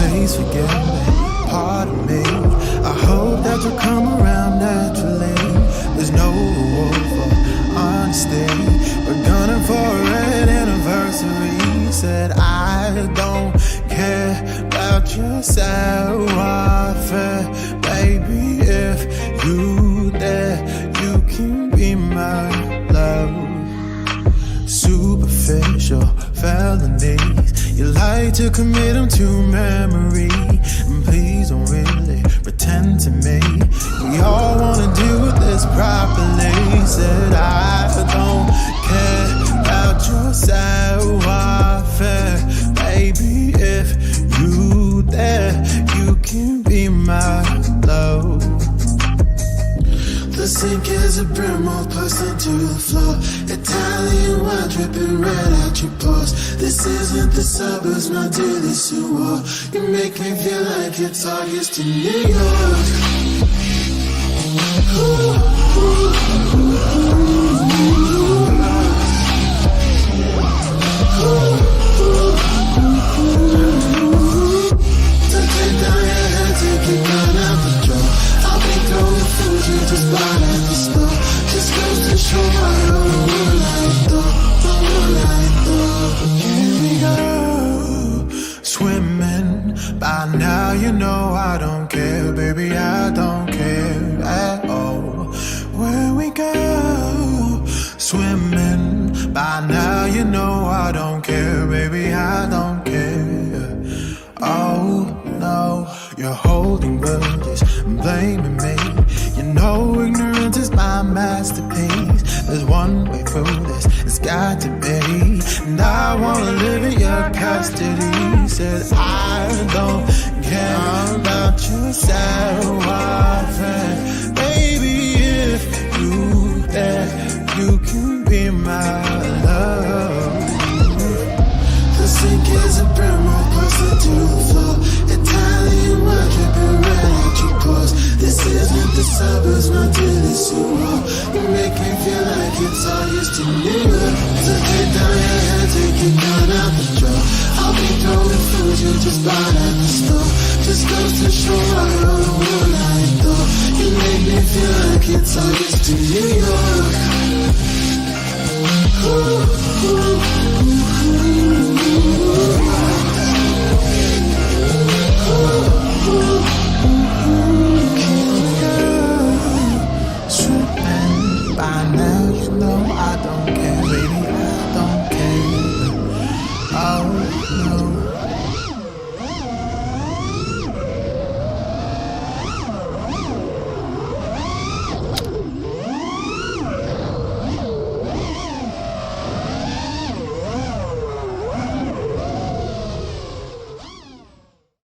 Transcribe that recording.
Please forgive me, pardon me. I hope that you'll come around naturally. There's no reward for honesty. We're gunning for a red anniversary. Said I don't care about your self-welfare. Baby, if you dare, you can be my love. Superficial felonies, you like to commit them to memory. And please don't really pretend to me. We all wanna do this properly. Said I don't care about your self-welfare. Baby, if you dare, you can be my love. The sink is a brim all pushed into the floor. Italian wine dripping red out your pores. This isn't the suburbs, my dearly Sue. You make me feel like it's August in New York. Take your gun out the drawer. I'll be throwing food you just bought at the store. Just goes to show my moonlight though. Here we go, swimming. By now you know I don't care, baby, I don't care at all. Where we go, swimming. By now you know I don't care, baby, I don't care. Oh no, you're holding grudges and blaming me. You know ignorance is my masterpiece. There's one way through this, it's got to be. And I wanna live in your custody. Said I don't care about your self-welfare. Baby, if you dare, you can be my love. The sink is a brim all pushed to the floor. Italian wine dripping red out your pores. This isn't the suburbs, my dearly Sue. You make me feel like it's August in New York. So get down your head, take your gun out the drawer. I'll be throwing food you just bought at the store. Just goes to show I roll the moonlight though. You make me feel like it's August in New York. Swimming, by now you know I don't